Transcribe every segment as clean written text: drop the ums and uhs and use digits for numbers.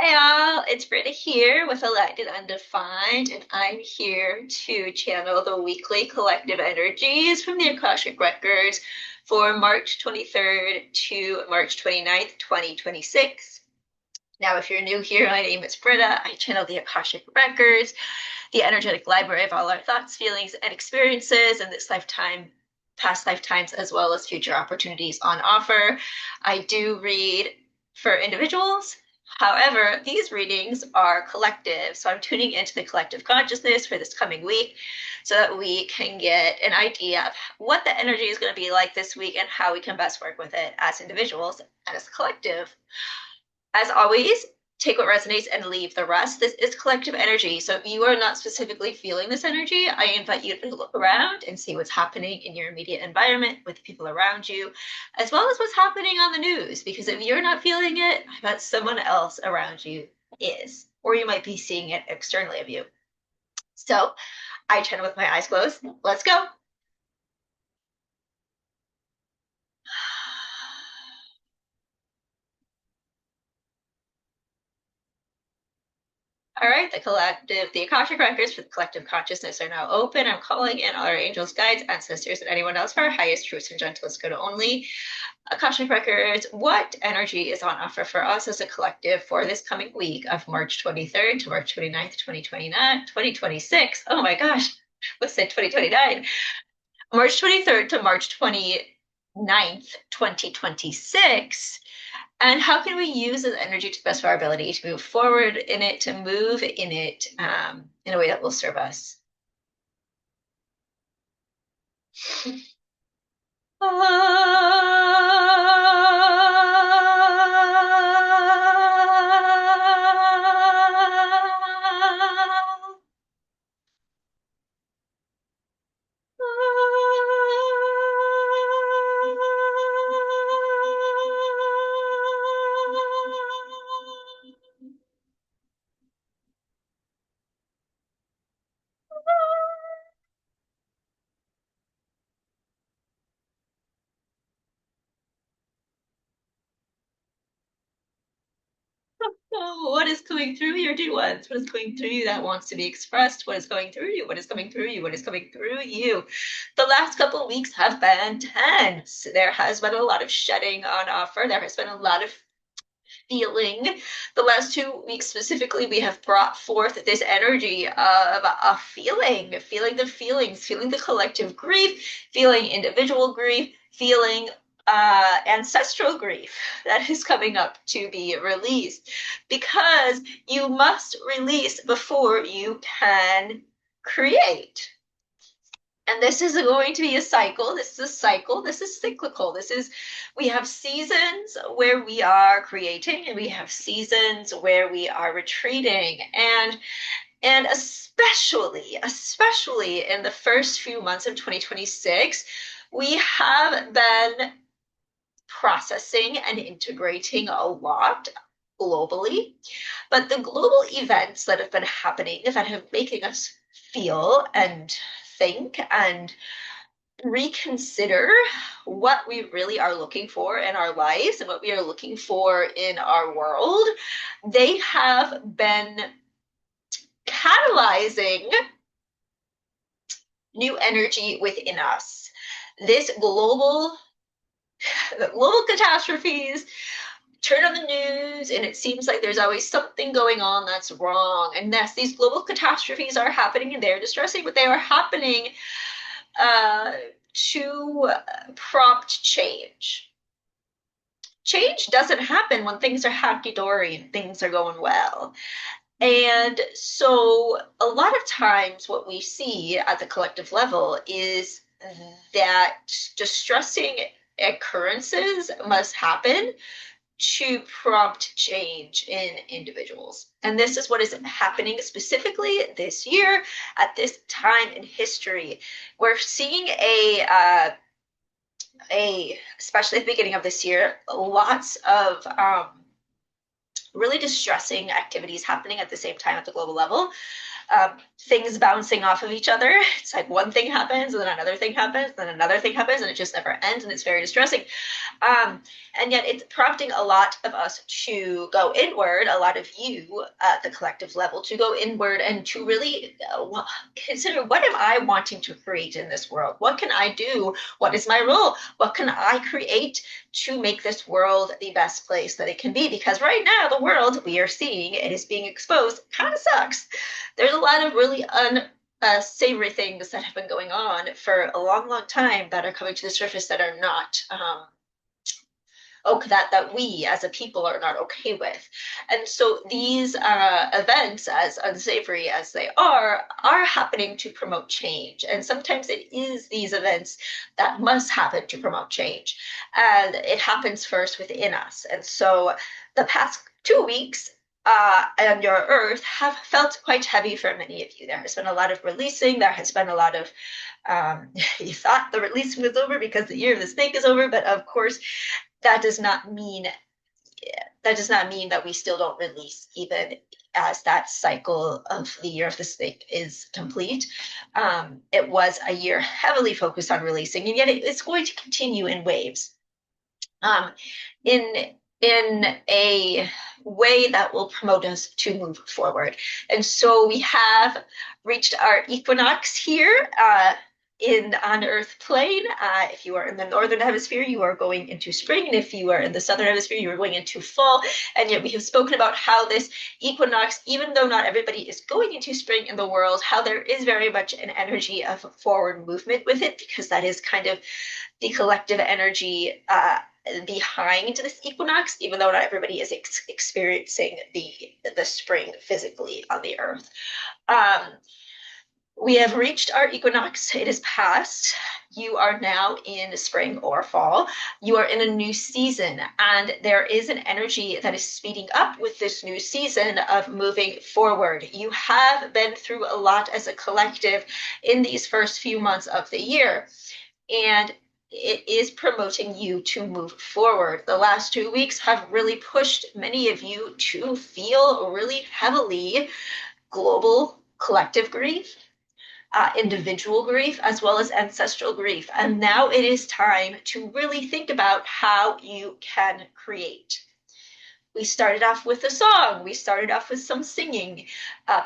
Hey all, it's Britta here with Elected Undefined, and I'm here to channel the weekly collective energies from the Akashic Records for March 23rd to March 29th, 2026. Now, if you're new here, my name is Britta. I channel the Akashic Records, the energetic library of all our thoughts, feelings, and experiences in this lifetime, past lifetimes, as well as future opportunities on offer. I do read for individuals. However, these readings are collective. So I'm tuning into the collective consciousness for this coming week so that we can get an idea of what the energy is going to be like this week and how we can best work with it as individuals and as a collective. As always, take what resonates and leave the rest. This is collective energy. So if you are not specifically feeling this energy, I invite you to look around and see what's happening in your immediate environment with the people around you, as well as what's happening on the news. Because if you're not feeling it, I bet someone else around you is, or you might be seeing it externally of you. So I channel with my eyes closed. Let's go. All right, the Akashic Records for the collective consciousness are now open. I'm calling in all our angels, guides, ancestors, and anyone else for our highest truths and gentlest good only. Akashic Records, what energy is on offer for us as a collective for this coming week of March 23rd to March 29th, 2029, 2026? Oh my gosh, let's say 2029. March 23rd to March 29th, 2026. And how can we use this energy to the best of our ability to move forward in it, to move in it in a way that will serve us? Oh, what is coming through your dear ones? What is going through you that wants to be expressed? What is going through you? What is coming through you? What is coming through you? The last couple of weeks have been tense. There has been a lot of shedding on offer. There has been a lot of feeling. The last 2 weeks specifically, we have brought forth this energy of a feeling the feelings, feeling the collective grief, feeling individual grief, feeling ancestral grief that is coming up to be released, because you must release before you can create. And this is going to be a cycle. This is a cycle. This is cyclical. We have seasons where we are creating, and we have seasons where we are retreating. And especially in the first few months of 2026, we have been processing and integrating a lot globally. But the global events that have been happening, that have making us feel and think and reconsider what we really are looking for in our lives and what we are looking for in our world, they have been catalyzing new energy within us. This global catastrophes, turn on the news and it seems like there's always something going on that's wrong. And yes, these global catastrophes are happening and they're distressing, but they are happening to prompt change. Change doesn't happen when things are hunky-dory and things are going well. And so a lot of times what we see at the collective level is that distressing occurrences must happen to prompt change in individuals. And this is what is happening specifically this year at this time in history. We're seeing especially at the beginning of this year, lots of really distressing activities happening at the same time at the global level. things bouncing off of each other. It's like one thing happens, and then another thing happens, then another thing happens, and it just never ends, and it's very distressing. Um, and yet it's prompting a lot of us to go inward, a lot of you at the collective level to go inward and to really consider, what am I wanting to create in this world? What can I do? What is my role? What can I create to make this world the best place that it can be? Because right now, the world we are seeing, it is being exposed, kind of sucks. There's a lot of really savory things that have been going on for a long, long time that are coming to the surface that are not that we as a people are not okay with. And so these events, as unsavory as they are happening to promote change. And sometimes it is these events that must happen to promote change. And it happens first within us. And so the past 2 weeks and your earth have felt quite heavy for many of you. There has been a lot of releasing. There has been a lot of you thought the releasing was over because the year of the snake is over, but of course that does not mean that we still don't release, even as that cycle of the year of the snake is complete. It was a year heavily focused on releasing, and yet it's going to continue in waves. In a way that will promote us to move forward. And so we have reached our equinox here on Earth plane. If you are in the northern hemisphere, you are going into spring, and if you are in the southern hemisphere, you are going into fall. And yet we have spoken about how this equinox, even though not everybody is going into spring in the world, how there is very much an energy of forward movement with it, because that is kind of the collective energy behind this equinox, even though not everybody is experiencing the spring physically on the Earth. We have reached our equinox. It is past. You are now in spring or fall. You are in a new season, and there is an energy that is speeding up with this new season of moving forward. You have been through a lot as a collective in these first few months of the year, and it is promoting you to move forward. The last 2 weeks have really pushed many of you to feel really heavily global collective grief, individual grief, as well as ancestral grief. And now it is time to really think about how you can create. We started off with a song. We started off with some singing,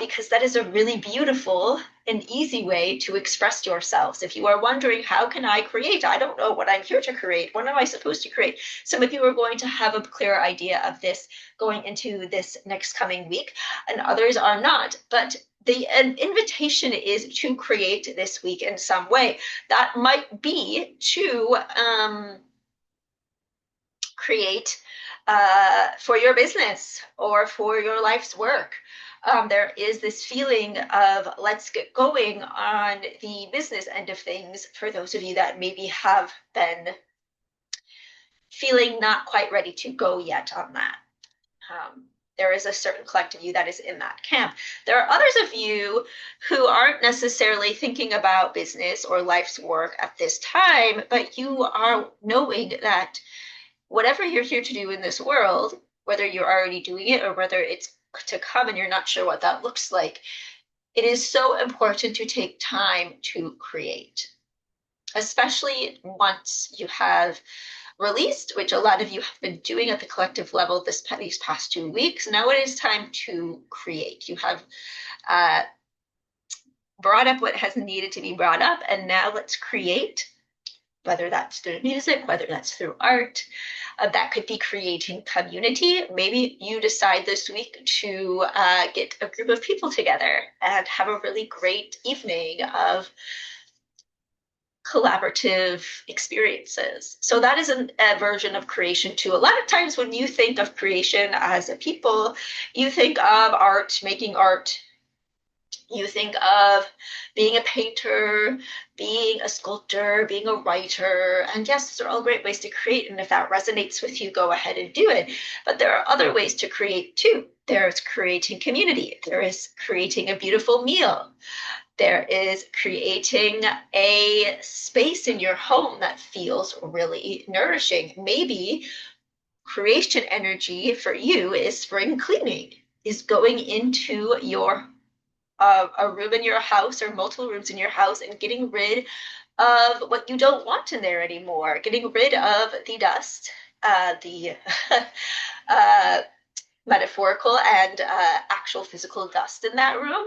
because that is a really beautiful and easy way to express yourselves. If you are wondering, how can I create? I don't know what I'm here to create. What am I supposed to create? Some of you are going to have a clear idea of this going into this next coming week, and others are not. But the invitation is to create this week in some way. That might be to create for your business or for your life's work. There is this feeling of let's get going on the business end of things for those of you that maybe have been feeling not quite ready to go yet on that. There is a certain collective you that is in that camp. There are others of you who aren't necessarily thinking about business or life's work at this time, but you are knowing that whatever you're here to do in this world, whether you're already doing it or whether it's to come and you're not sure what that looks like, it is so important to take time to create, especially once you have released, which a lot of you have been doing at the collective level these past 2 weeks. Now it is time to create. You have brought up what has needed to be brought up, and now let's create, whether that's through music, whether that's through art. That could be creating community. Maybe you decide this week to get a group of people together and have a really great evening of collaborative experiences. So that is a version of creation too. A lot of times when you think of creation as a people, you think of art, making art. You think of being a painter, being a sculptor, being a writer. And yes, those are all great ways to create. And if that resonates with you, go ahead and do it. But there are other ways to create too. There's creating community. There is creating a beautiful meal. There is creating a space in your home that feels really nourishing. Maybe creation energy for you is spring cleaning, is going into your a room in your house or multiple rooms in your house and getting rid of what you don't want in there anymore, getting rid of the dust, the uh, metaphorical and actual physical dust in that room,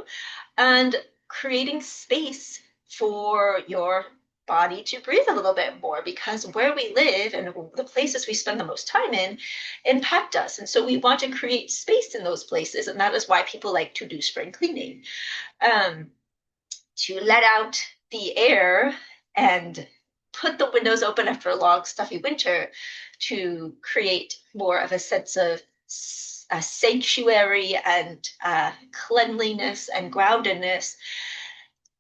and creating space for your body to breathe a little bit more, because where we live and the places we spend the most time in impact us. And so we want to create space in those places. And that is why people like to do spring cleaning, um, to let out the air and put the windows open after a long, stuffy winter, to create more of a sense of a sanctuary and cleanliness and groundedness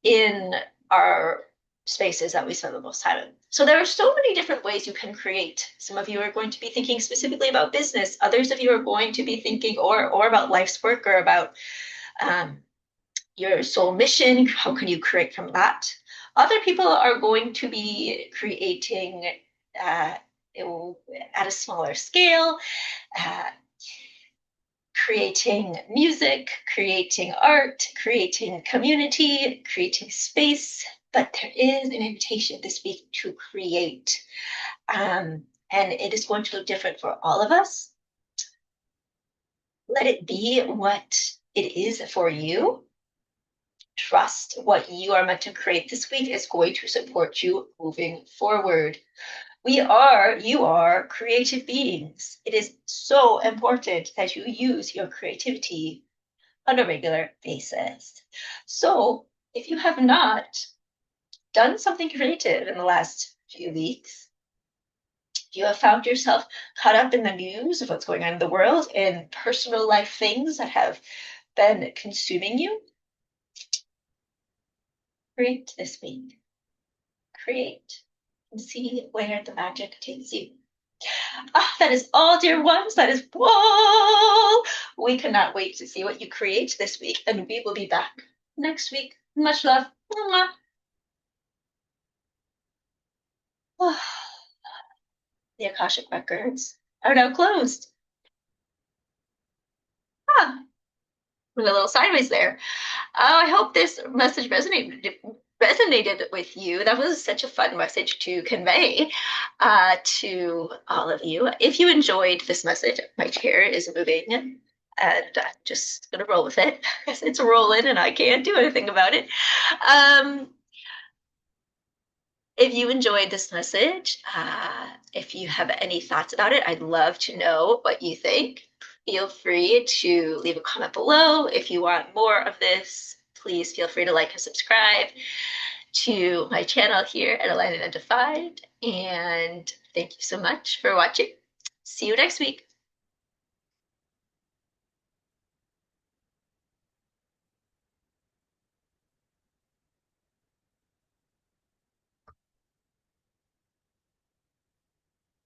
in our spaces that we spend the most time in. So there are so many different ways you can create. Some of you are going to be thinking specifically about business. Others of you are going to be thinking or about life's work, or about um, your soul mission. How can you create from that? Other people are going to be creating uh, at a smaller scale, uh, creating music, creating art, creating community, creating space. But there is an invitation this week to create. And it is going to look different for all of us. Let it be what it is for you. Trust what you are meant to create this week is going to support you moving forward. You are creative beings. It is so important that you use your creativity on a regular basis. So if you have not done something creative in the last few weeks, if you have found yourself caught up in the news of what's going on in the world and personal life things that have been consuming you, create this week. Create and see where the magic takes you. That is all, dear ones. That is whoa. We cannot wait to see what you create this week, and we will be back next week. Much love. The Akashic Records are now closed. Ah, went a little sideways there. I hope this message resonated with you. That was such a fun message to convey to all of you. If you enjoyed this message, my chair is moving, and I'm just gonna roll with it because it's rolling and I can't do anything about it. If you enjoyed this message, if you have any thoughts about it, I'd love to know what you think. Feel free to leave a comment below. If you want more of this, please feel free to like and subscribe to my channel here at Aligned and Undefined. And thank you so much for watching. See you next week.